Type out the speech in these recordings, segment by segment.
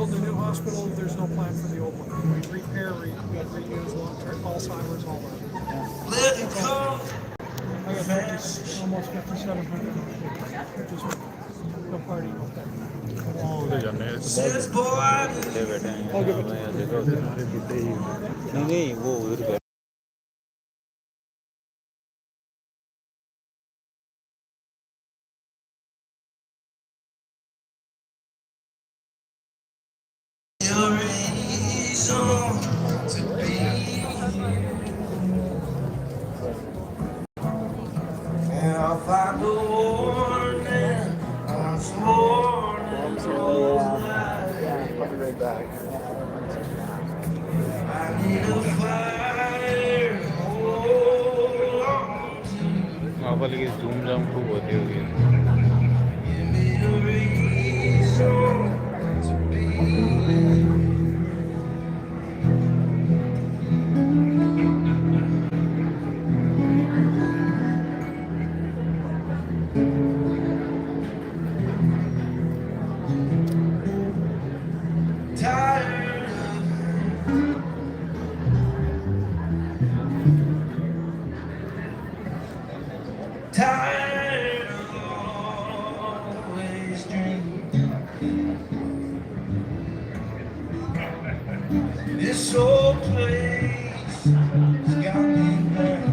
build a new hospital, there's no plan for the old one. We repair, reuse long-term Alzheimer's, all that. I got 50, almost 5,700, which is no party with that. उधर जाने हैं ले बैठे हैं यहाँ देखो नहीं नहीं वो उधर I'll find a warning once more. I'll be right back. I need a fire. Hold on. वहाँ पर लेकिन धूम धाम खूब होती होगी Give me a reason to be. Tired of always dreaming. This old place has got me there.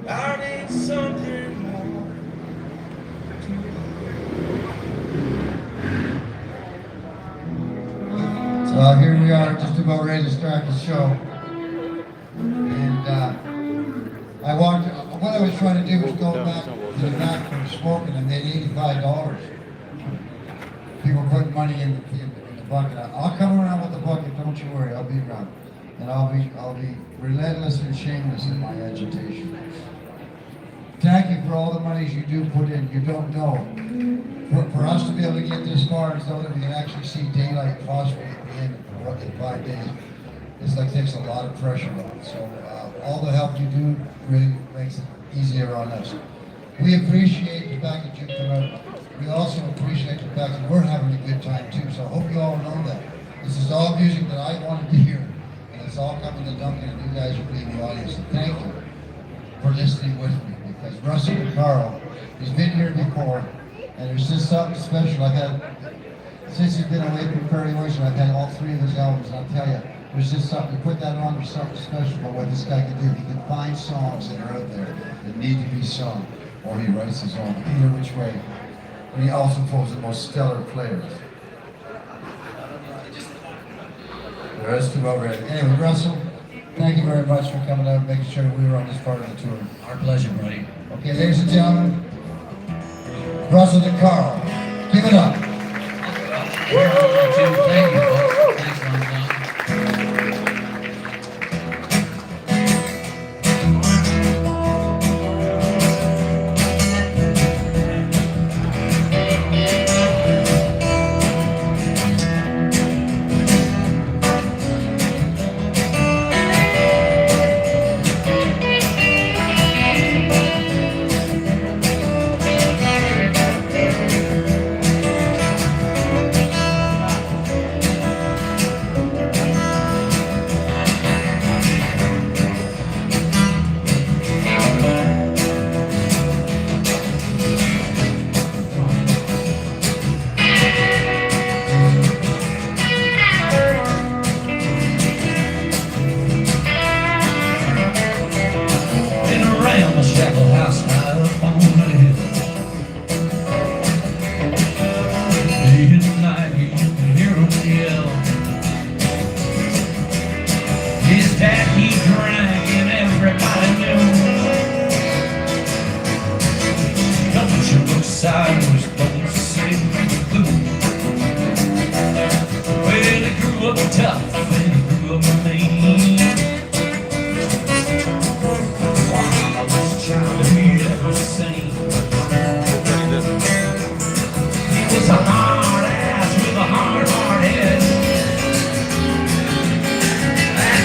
I need something more. So here we are, just about ready to start the show. What I was trying to do was go back to the back from smoking, and they had $85. People put money in the bucket. I'll come around with the bucket, don't you worry, I'll be around. And I'll be relentless and shameless in my agitation. Thank you for all the monies you do put in. You don't know. For us to be able to get this far and so that we can actually see daylight phosphate at the end in 5 days, it's like takes a lot of pressure off. So all the help you do really makes it easier on us. We appreciate the fact that you come out. We also appreciate the fact that we're having a good time too. So I hope you all know that. This is all music that I wanted to hear. And it's all coming to Duncan, and you guys will be in the audience. So thank you for listening with me. Because Russell and Carl, he's been here before, and there's just something special. Since he's been away from Prairie Oyster, I've had all 3 of his albums, and I'll tell you, there's just something, you put that on, there's something special about what this guy can do. He can find songs that are out there that need to be sung, or he writes his own, either which way. And he also pulls the most stellar players. The rest of about ready. Anyway, Russell, thank you very much for coming out and making sure we were on this part of the tour. Our pleasure, buddy. Okay, ladies and gentlemen, Russell and Carl, give it up. Thank you.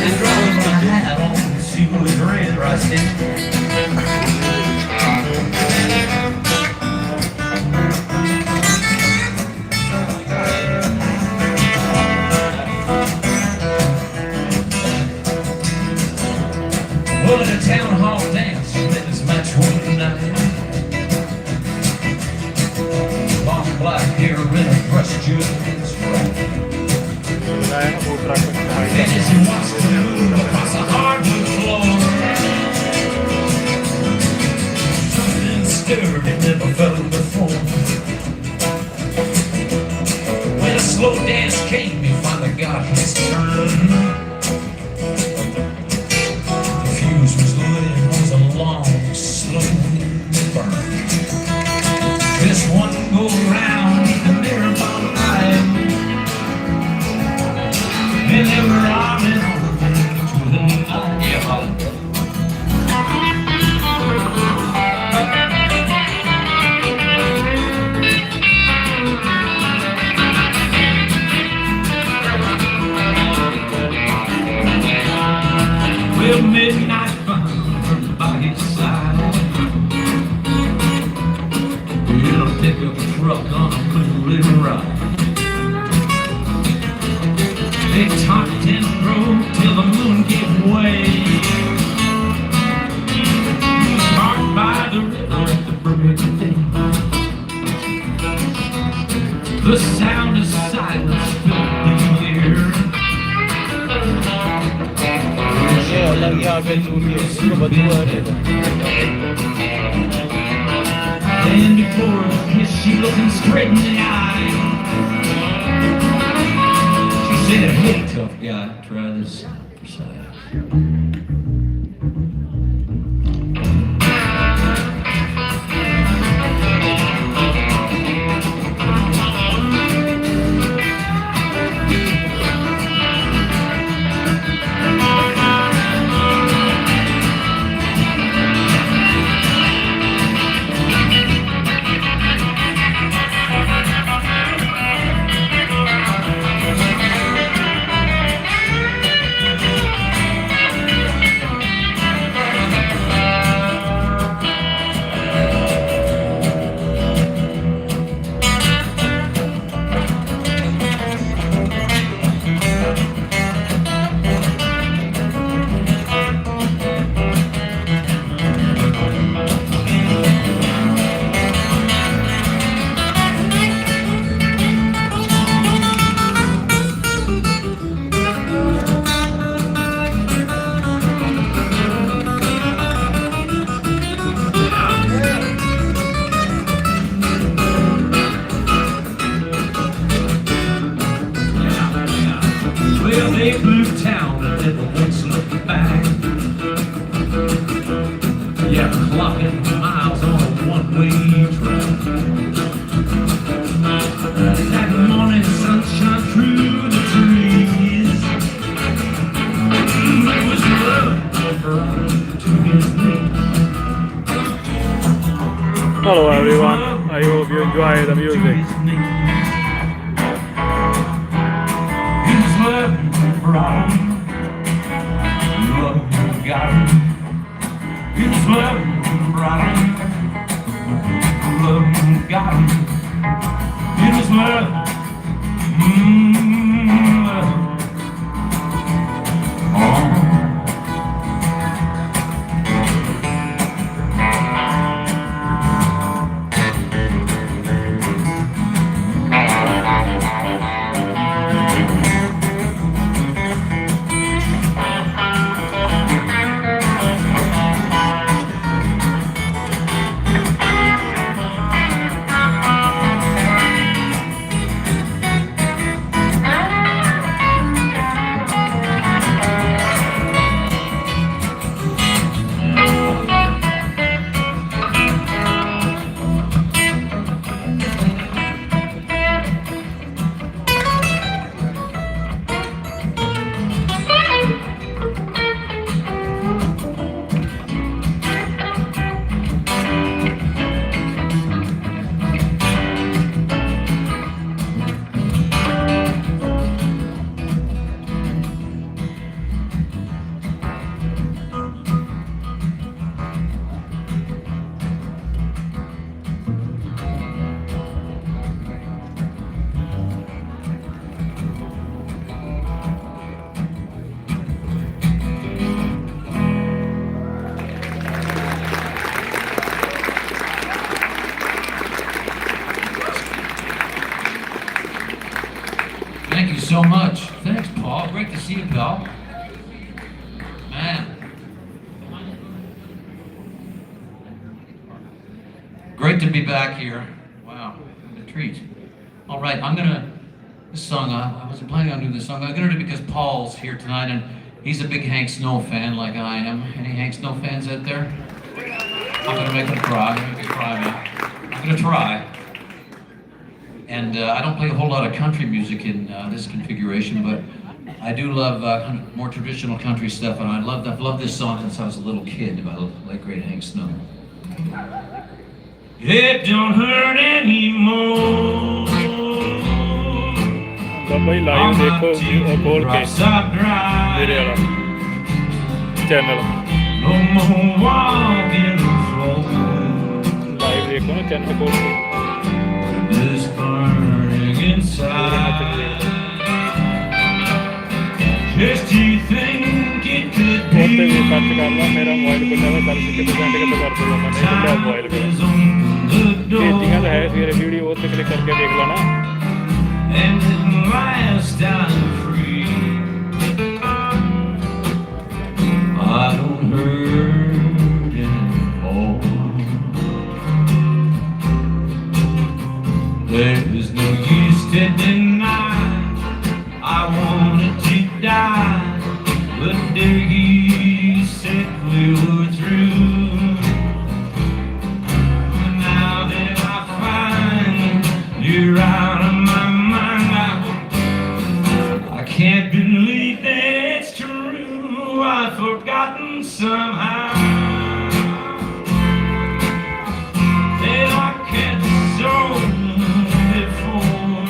Thanks, Ron. trust your hands right. Kaya na po truck ng And as he watched her move across the hardwood floor, something stirred it never felt before. When a slow dance came, he finally got his turn. The fuse was lit, it was a long, slow burn. Just one go round the mirror bottom line, and they were arm in arm to the night. Yeah, well, midnight found by his side in a pickup truck on a moonlit ride. They talked and drove till the moon gave way. Parked by the river at the break of day. The sound of silence filled the air. Yeah, lagi agad Julius. Kabatuwa rin. And before the kiss, she looked him straight in the eye. She said, hey, tough guy, try this side. Well, they blew town and never once looked back. Yeah, clocking miles on a one-way track. That morning sunshine through the trees. It was love to his knees. Hello everyone, I hope you enjoy the music. His love brought him, love got him. His love brought him, love got him. It was love, love. Oh. so much. Thanks, Paul. Great to see you, pal. Man. Great to be back here. Wow, what a treat. All right, this song, I wasn't planning on doing this song. I'm gonna do it because Paul's here tonight, and he's a big Hank Snow fan like I am. Any Hank Snow fans out there? I'm gonna make him cry. Man. I'm gonna try. And I don't play a whole lot of country music in this configuration, but I do love more traditional country stuff, and I've loved this song since I was a little kid by the late great Hank Snow. It don't hurt anymore. भाई live देखो खोल के मेरे वाला channel live देखो ना channel खोल के भी सर्च करना मेरा मोबाइल को ज़्यादा सर्च कितने घंटे का तो कर दूँगा मैंने तो मोबाइल पे भेजिएगा तो है फिर वीडियो वो क्लिक करके देख लेना And at last I'm free. I don't hurt anymore. There's no use to deny I wanted to die, but there he said we were through. Now that I find you're out of my mind, I can't believe that it's true. I've forgotten somehow that I can't so before,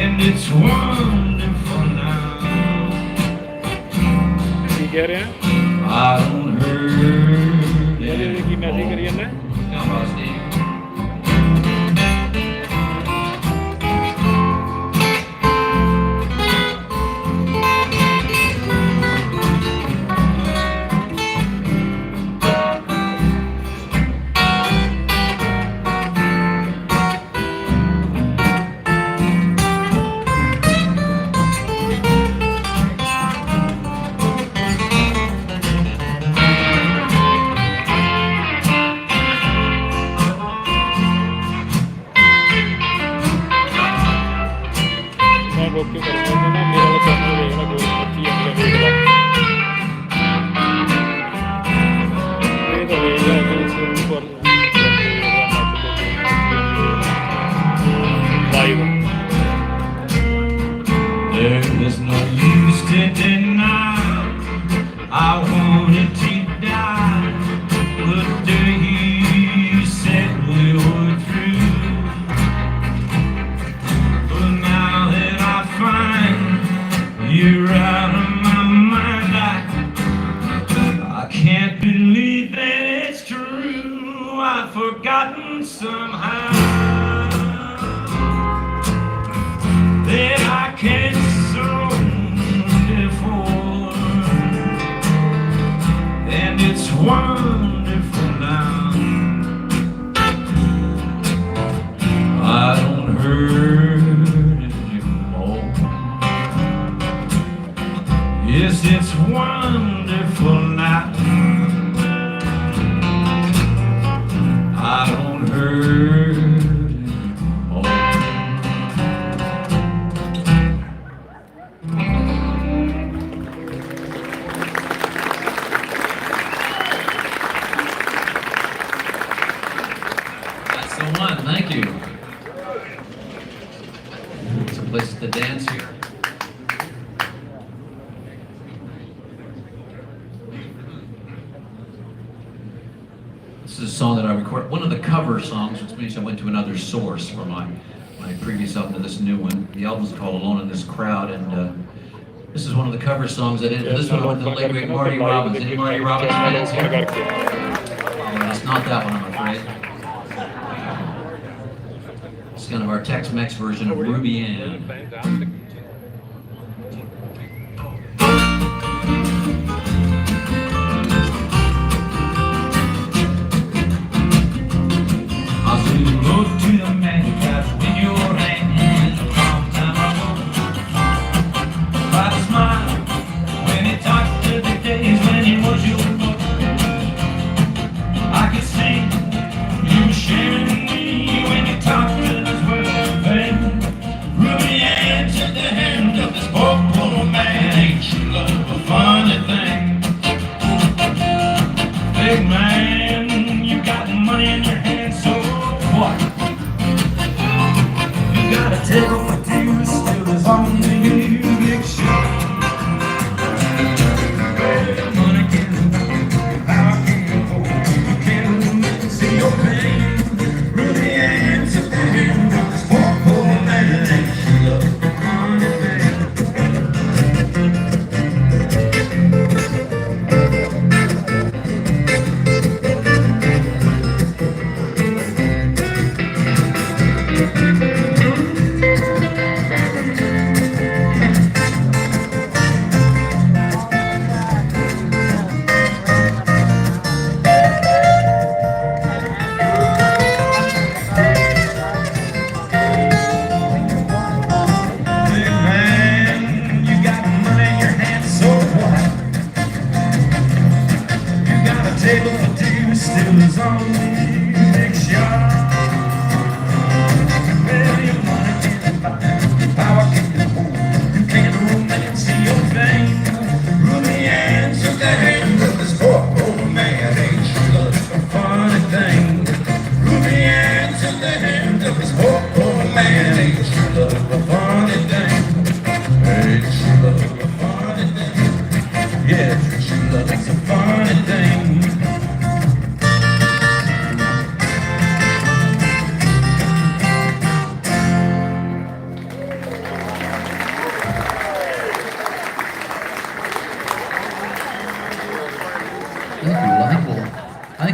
and it's wonderful now. कह रहे हैं I don't hurt की message करिए ना Come on, Steve. रोक के करूँगा तो ना मेरा वाला चैनल देखना जो अच्छी है देख लो ये तो देख लो इसके ऊपर live There's no use to deny I wanted to die, but there you said we were through. But now that I find you're out of my mind, I can't believe that it's true. I've forgotten somehow that I can't so before, and it's wonderful now. I don't hurt anymore. Yes, it's wonderful now. I don't hurt anymore. That's the one, thank you. It's a place to dance here. This is a song that I recorded, one of the cover songs, which means I went to another source for my previous album to this new one. The album's called Alone in This Crowd, and this is one of the cover songs I did. This one went to the late great Marty Robbins. Any Marty Robbins fans here? It's not that one, I'm afraid. It's kind of our Tex-Mex version of Ruby Ann. I said, go to the man, in your hand, palm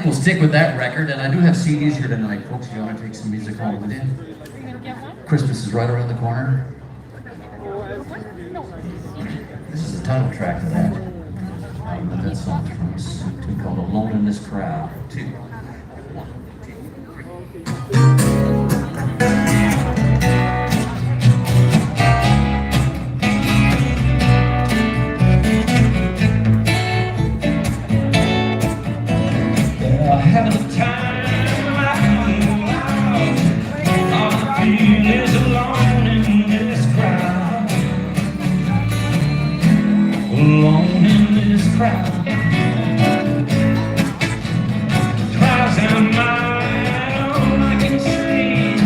think we'll stick with that record, and I do have CDs here tonight, folks. If you want to take some music home with you. Christmas is right around the corner. This is the title track of that. But that song's from us. It's called Alone in This Crowd. 2. Alone in this crowd, tries out my own, I can see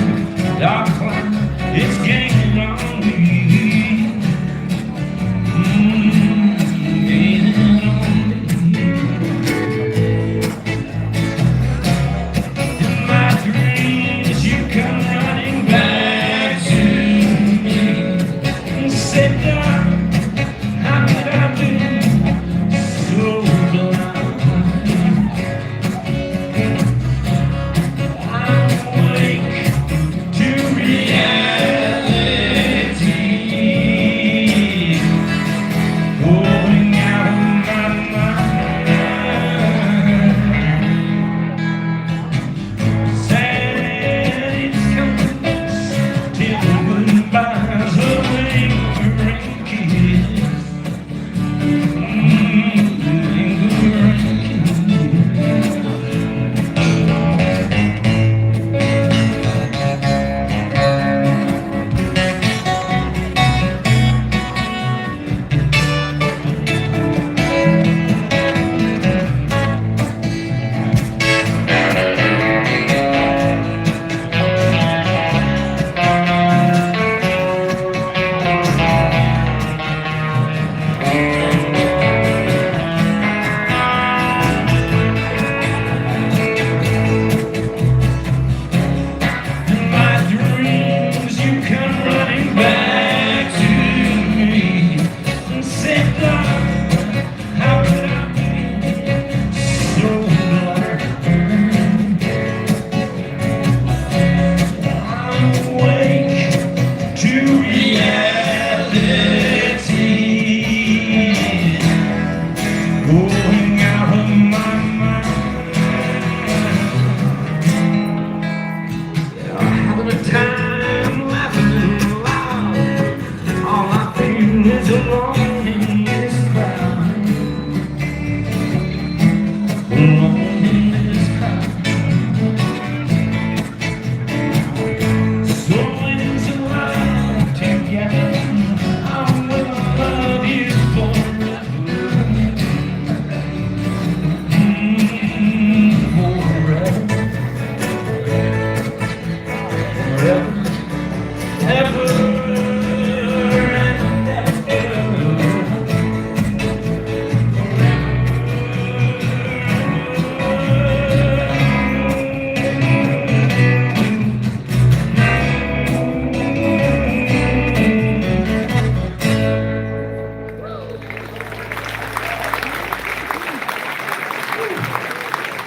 dark cloud, it's gaining on me, gaining on me. In my dreams you come running back to me and say, darling, how could I be so blind? I'm awake to reality, going out of my mind. Sad it's coming till goodbyes a lingering kiss.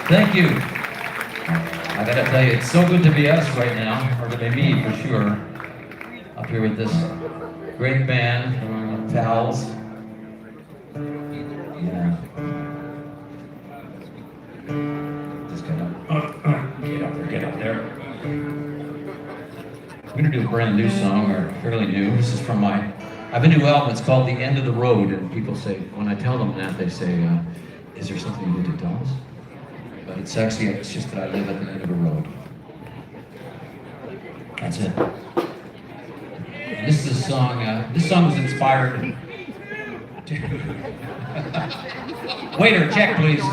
Thank you. I gotta tell you, it's so good to be us right now, or to be me for sure. Up here with this great band, pals. Yeah. Just get up there. I'm gonna do a brand new song, or fairly new. This is from I have a new album. It's called The End of the Road, and people say, when I tell them that, they say, is there something you need to tell us? But it's actually, it's just that I live at the end of a road. That's it. And this is a song, this song was inspired. Waiter, check please.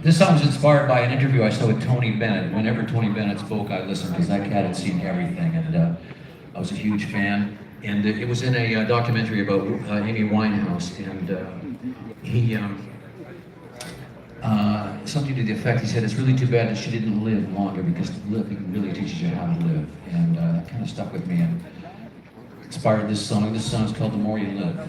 This song was inspired by an interview I saw with Tony Bennett. Whenever Tony Bennett spoke, I listened because that cat had seen everything, and I was a huge fan. And it was in a documentary about Amy Winehouse, and he, something to the effect, he said, it's really too bad that she didn't live longer because living really teaches you how to live. And that kind of stuck with me and inspired this song. This song is called The More You Live.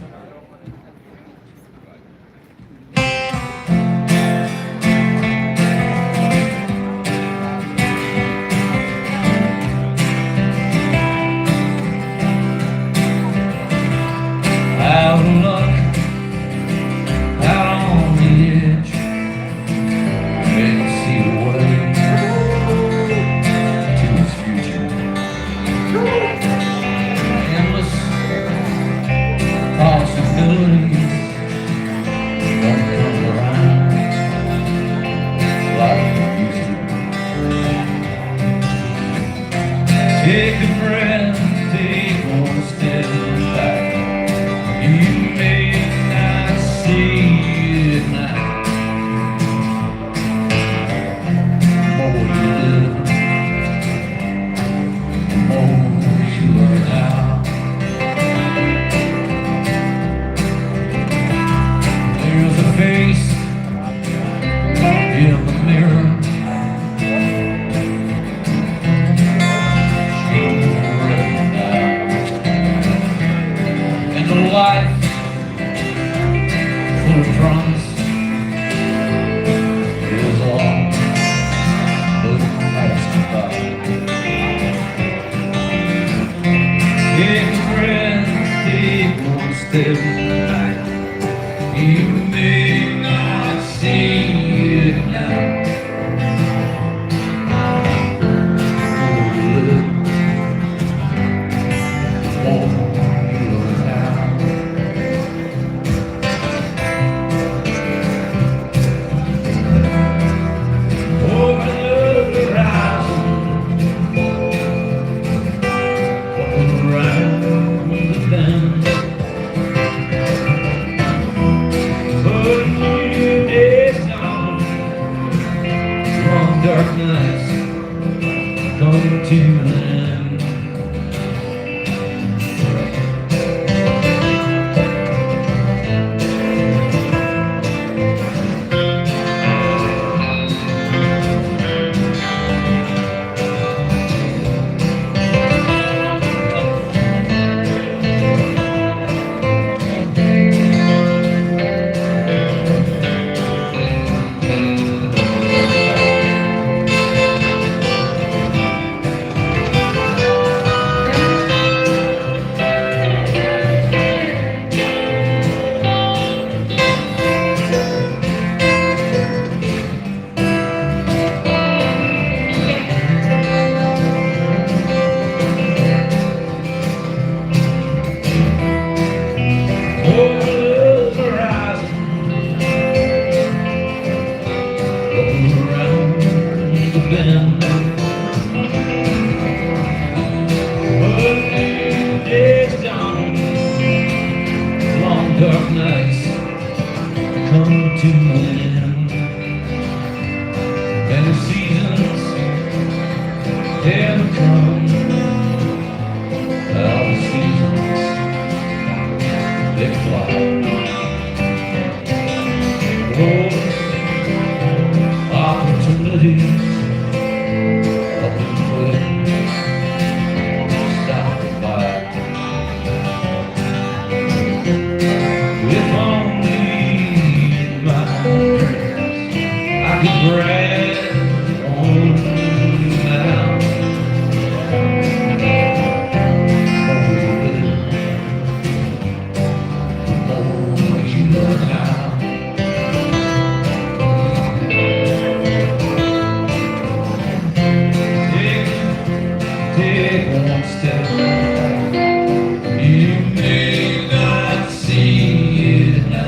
dark nights come to an end. Dark nights come to an end, and the seasons ever come. All the seasons they fly. Oh, opportunities up and put stop the fight. If only my dreams I could grab on now. Oh, you know how. Take one step. You may not see it now.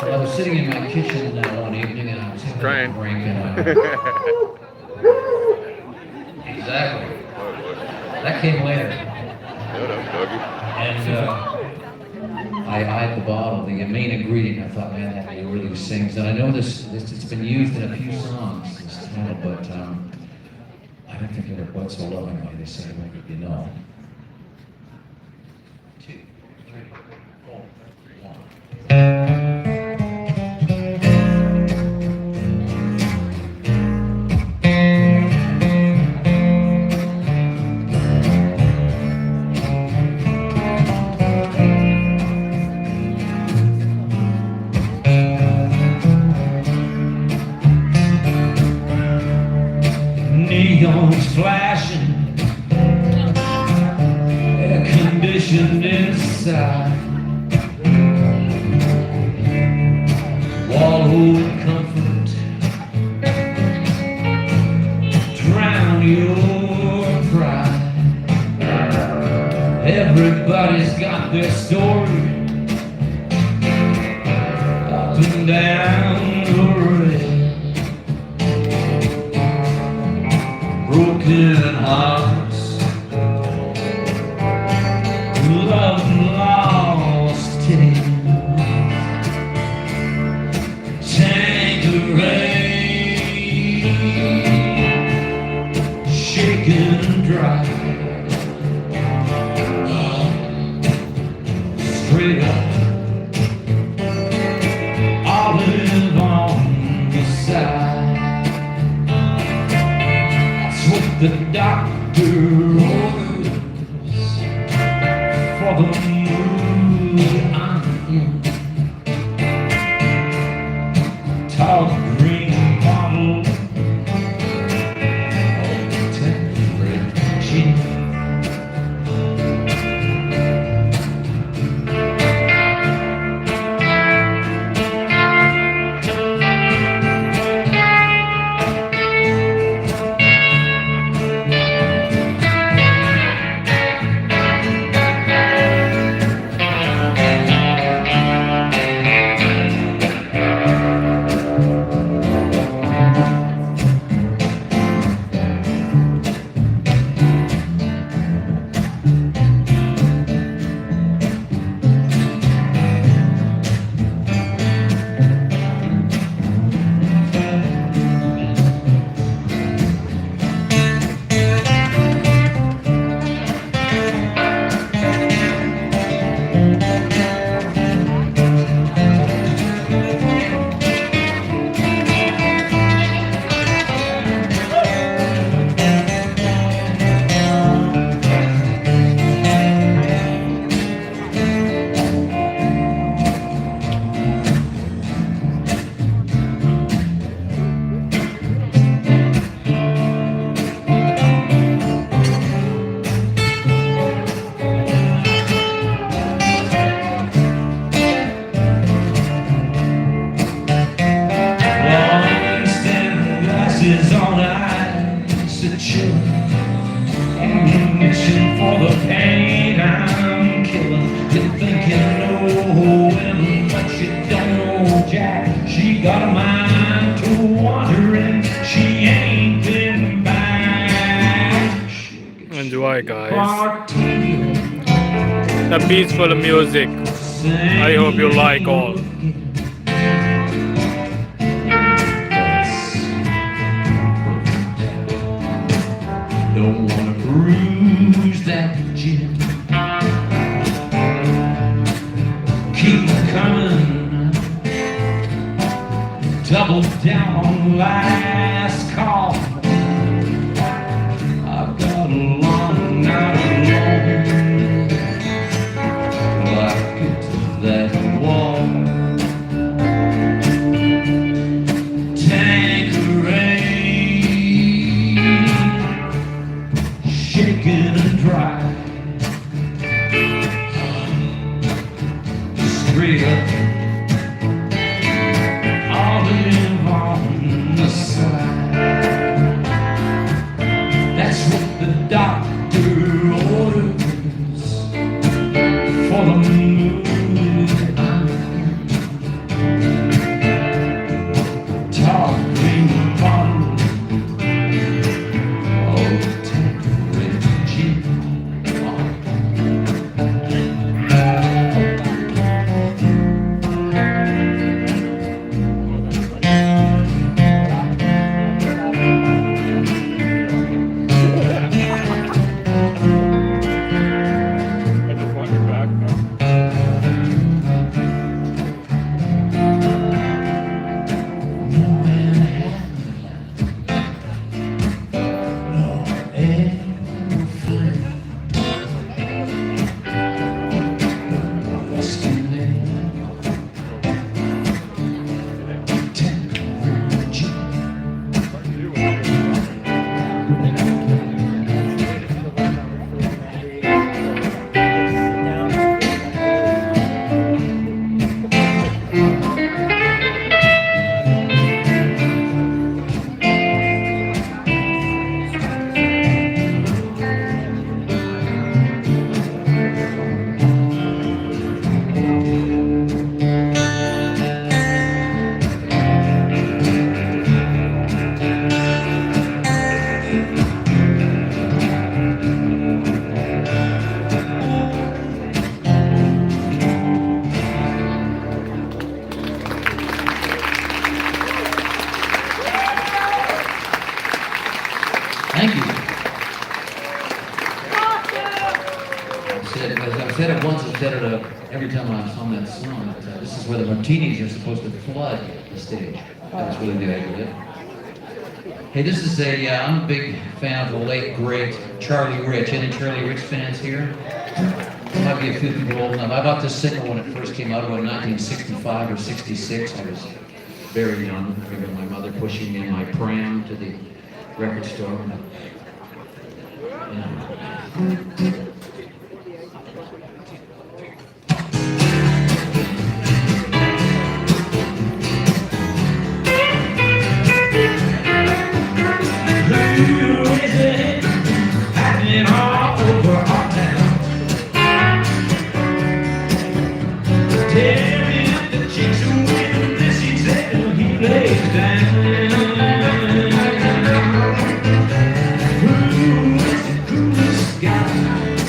I was sitting in my kitchen one evening and I was having Trying. a drink and exactly. That came later. And I eyed the bottle, the main ingredient. I thought, man, that really sings. And I know this it's been used in a few songs, this title, but I don't think it ever quite so lovingly. They say, well, you know. 2, 3, 4, 1. Neons flashing, air conditioned inside, wallowed comfort, drown your pride. Everybody's got their story, up and down the road. Broken hearts, love lost tales, Tangerine, shaken dry, straight up, olive on the side. The doctor orders for the mood I'm in. Tall green bottle of temperate gin. enjoy, guys, Martini, the peaceful music. I hope you like all. don't wanna bruise that gin. Keep coming, double down on last call. I've got a long night alone. Till I get to that wall. Tanqueray, shaken and dry. Straight up, olive on the side. That's what the doctor orders for the mood I'm in. Talking bottle of Tanqueray gin. I just want you back now. Thank you. I've said it once, I've said it every time I'm on that song. This is where the martinis are supposed to flood the stage. That's really the idea. Hey, this is I'm a big fan of the late, great Charlie Rich. Any Charlie Rich fans here? Might be a few people old enough. I bought this single when it first came out, about 1965 or 66. I was very young. I remember my mother pushing me in my pram to the record store. Yeah. Happening all over our town. Tell me if the chicks are winning this, he said he lays down. Who is the coolest guy?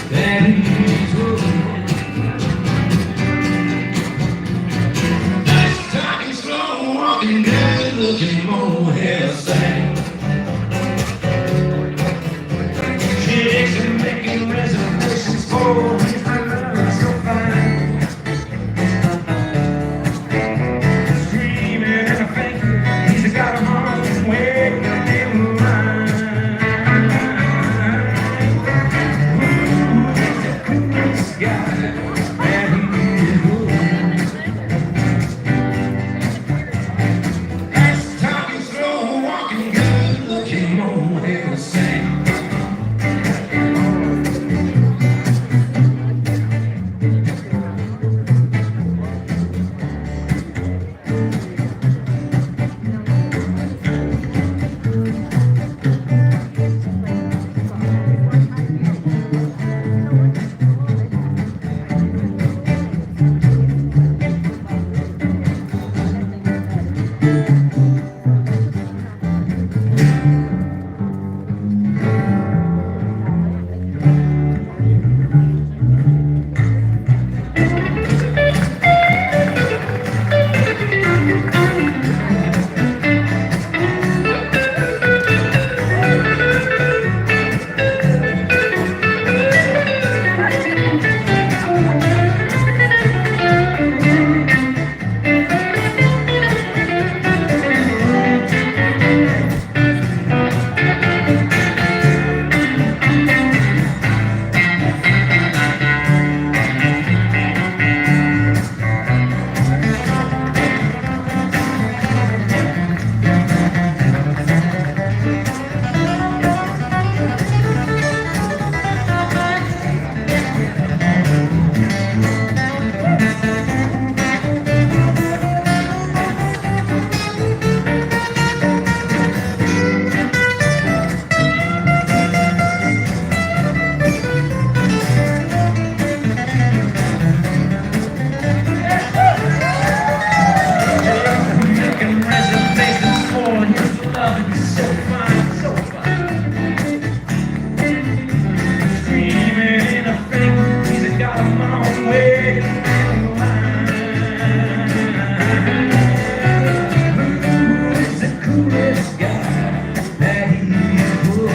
coolest guy that he's good.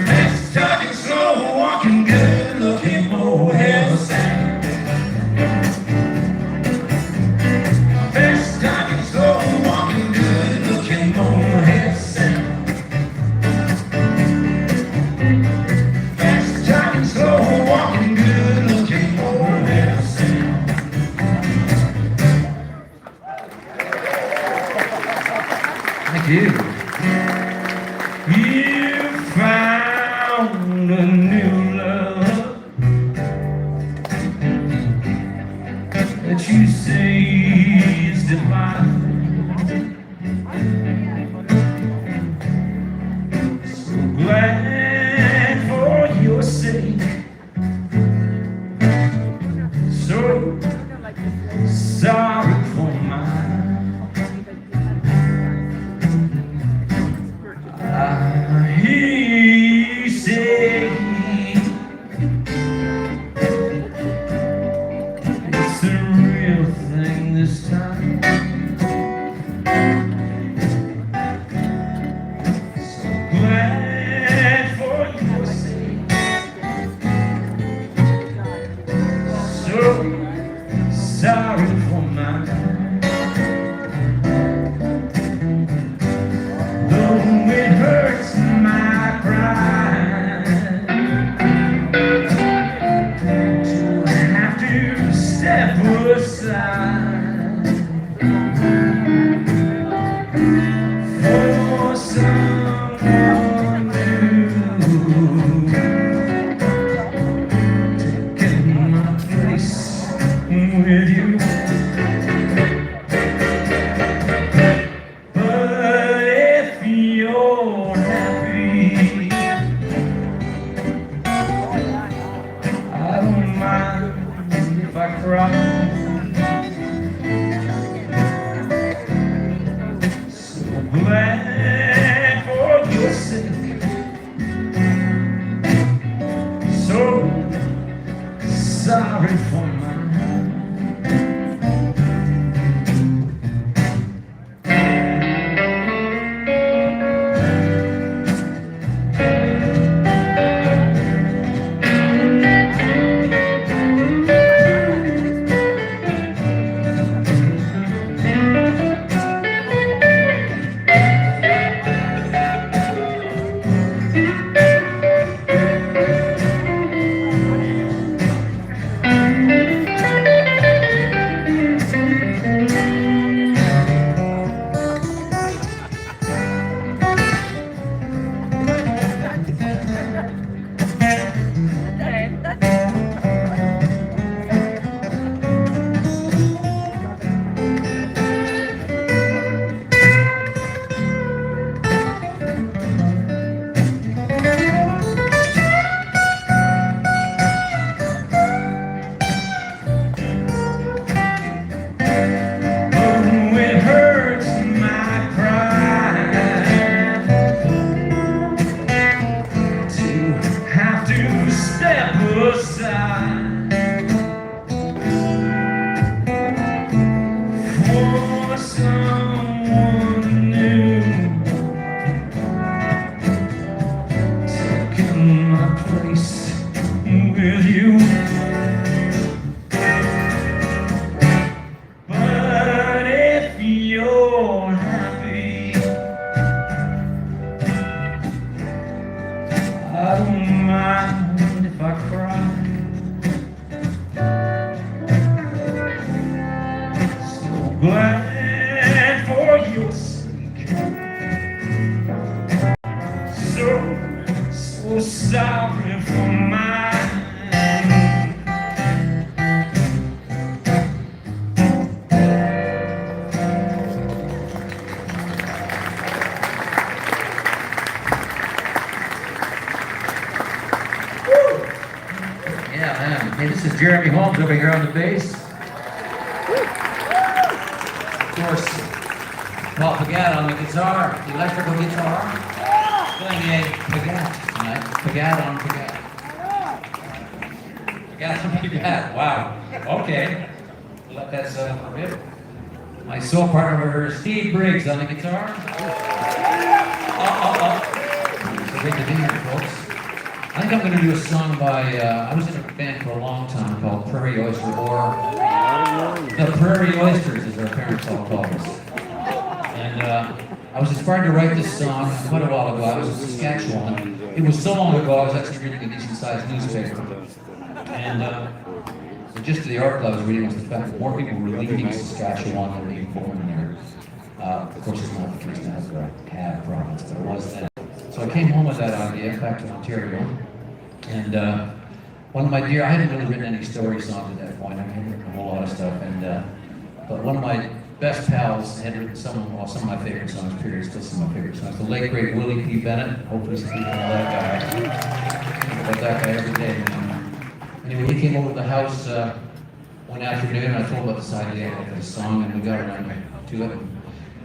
Fast talking, slow walking, good looking, more healthy. Fast talking, slow walking, good looking, more healthy. Fast talking, slow walking, good looking, more healthy. Thank you. You found a new love that you say is divine. So glad for your sake. So sorry for mine. I hear you say it's the real thing this time. So glad for your sake. So sorry for mine. Though it hurts my pride to have to step aside for someone new, taking my place with you. But if you're happy, I don't mind if I cry. So glad for your sake. So sorry for mine. Glad for your sake. So sorry for mine. Yeah, man. Hey, this is Jeremy Holmes over here on the bass. Of course, Paul Pagat on the guitar, the electrical guitar, playing a Pagat tonight. Pagat on Pagat. Pagat on Pagat. Wow. Okay. Let that settle for a bit. My soul partner, Steve Briggs, on the guitar. So great to be here, folks. I think I'm going to do a song by, I was in a band for a long time called Prairie Oyster, or the Prairie Oysters, as our parents all called us. And I was inspired to write this song quite a while ago. I was in Saskatchewan. It was so long ago, I was actually reading a decent-sized newspaper. And the gist of the article I was reading was the fact that more people were leaving Saskatchewan than being born there. Of course, it's not the case now, it's a cab province, but it was then. So I came home with that idea, back to Ontario. And one of my dear, I hadn't really written any story songs at that point. I hadn't written a whole lot of stuff. And but one of my best pals had written some of my favorite songs, period, still some of my favorite songs. The late, great Willie P. Bennett. Hopefully some people know that guy. I think about that guy every day. Anyway, he came over to the house one afternoon, and I told him about this idea of this song, and we got around to it.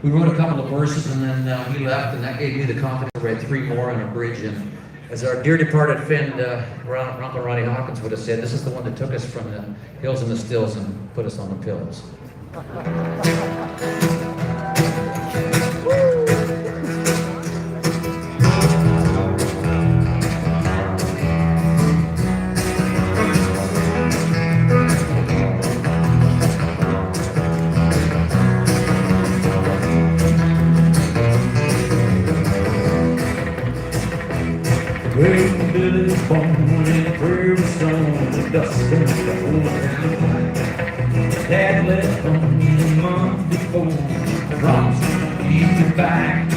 We wrote a couple of verses, and then we left, and that gave me the confidence to write 3 more on a bridge. And as our dear departed friend, Ronnie Hawkins would have said, this is the one that took us from the hills and the stills and put us on the pills. Billy's born in prairie stone, the dust and the old. Dad left home a month before, promised to keep it back.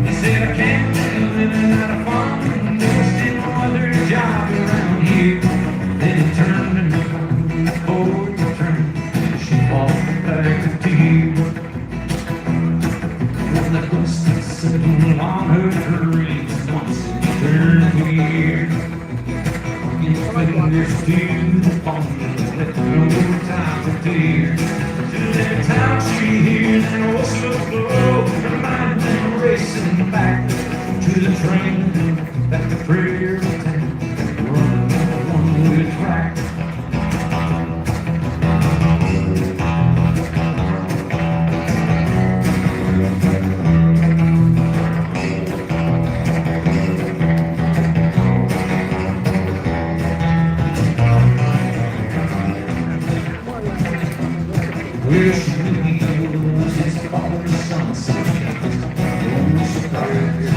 He said, I can't live living out of farm, there's still no other job around here. Then he turned and boarded the train, she walked back to tears. When the dust settled on her dreams, once it turned weird, fingers to the phone, left no time for tears. To that town she hears and whistle blow, her mind then racing back to the train that the prairie town running on a one-way track. Where she was, it's falling sunset. No surprise,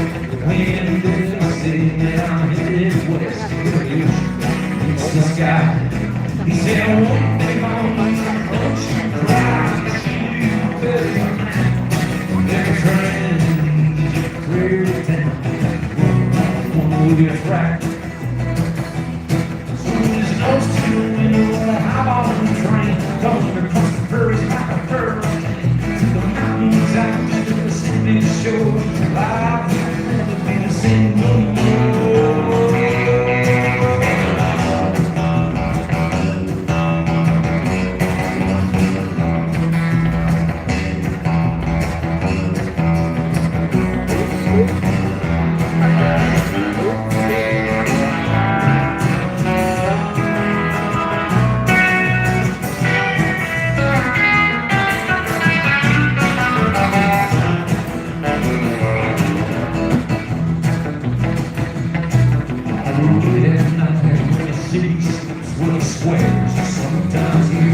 when they say that I'm headed west, it's the sky. He said, I won't be home, don't you cry, you better. Every train is a prairie town, one way track. So there's no still window, hop on the train, going across the prairies like a hurricane. The mountains out to the Pacific shore, life will never be the same no more. Sometimes you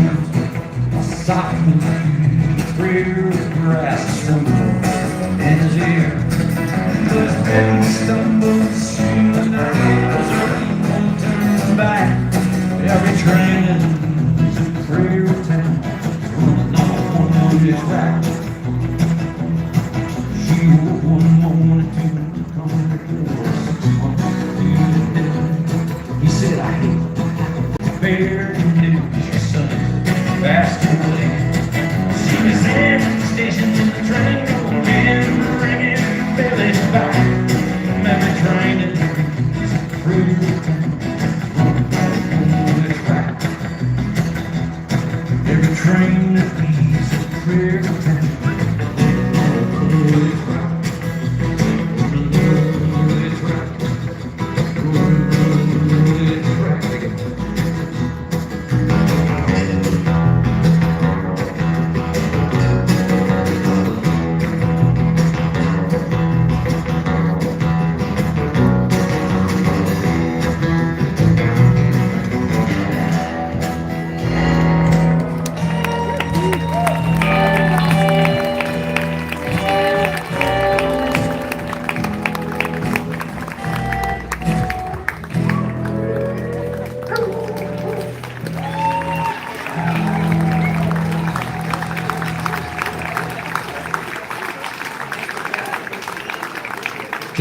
sock the prairie grass and his ear. But then he stumbles through the night, he won't turn back. Every train is a prairie town, running on one-way track. She woke one morning to come to the door. He said, I hate bear news, your son passed away. She was in the station in the train going, ringing Billy's back. Every train is a prairie town, running the track. Every train that leaves a prairie town.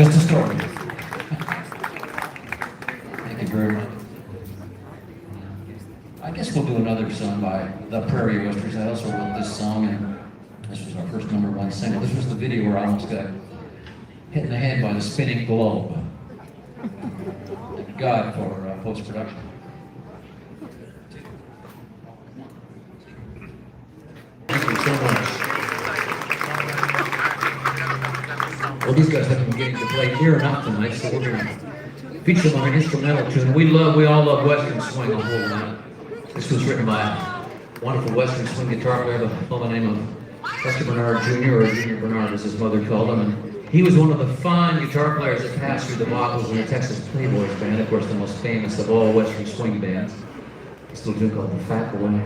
Just a story. Thank you very much. I guess we'll do another song by the Prairie Oysters. I also wrote this song, and this was our first #1 single. This was the video where I almost got hit in the head by the spinning globe. Thank God for post-production. Thank you so much. Well, these guys haven't been getting to play near enough tonight, so we're going to feature them on an instrumental tune. We all love Western swing a whole lot. This was written by a wonderful Western swing guitar player by the name of Lester Bernard Jr., or Junior Bernard as his mother called him. And he was one of the fine guitar players that passed through the vocals in the Texas Playboys band, of course the most famous of all Western swing bands. This little tune called The Fat Boy.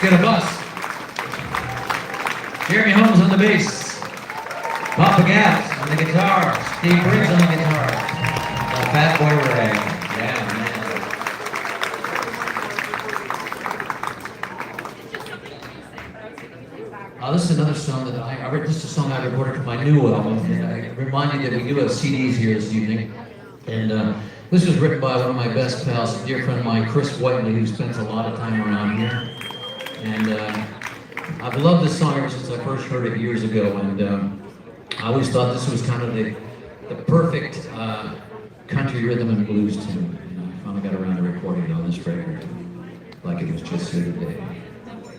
Let's get a bus. Jeremy Holmes on the bass. Papa Gaps on the guitar. Steve Briggs on the guitar. And Fat Boy Ray. Yeah, man. Oh, this is another song that this is a song I recorded for my new album. And I remind you that we do have CDs here this evening. And this was written by one of my best pals, a dear friend of mine, Chris Whiteley, who spends a lot of time around here. And I've loved this song ever since I first heard it years ago. And I always thought this was kind of the perfect country rhythm and blues tune. And I finally got around to recording it on this record, like it was just here today.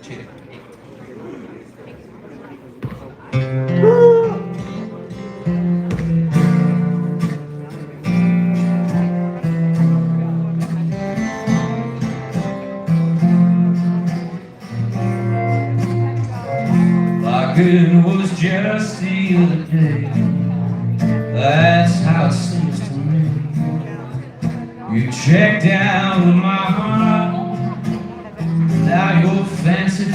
Cheers. It was just the other day. That's how it seems to me. You checked out of my heart. Now you're fancy free.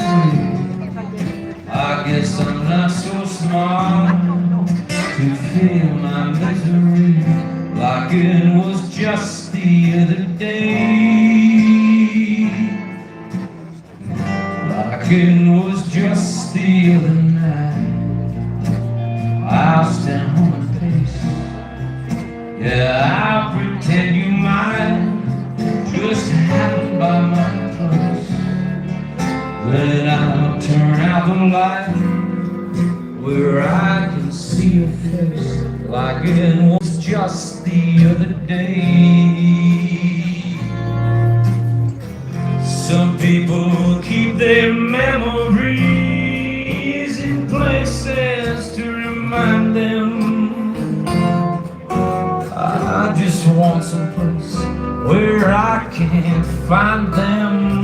I guess I'm not so smart to feel my misery. Like it was just the other day. Like it was just the other night. I'll stand home and pace. Yeah, I'll pretend you might just happen by my place. Then I'll turn out the light where I can see your face. Like it was just the other day. Some people keep their memories in places to remind them. I just want some place where I can find them.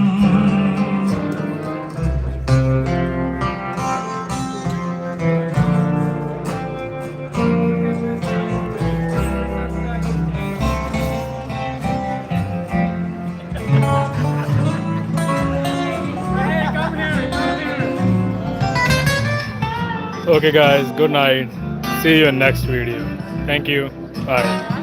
Okay guys, good night. See you in next video. Thank you. Bye.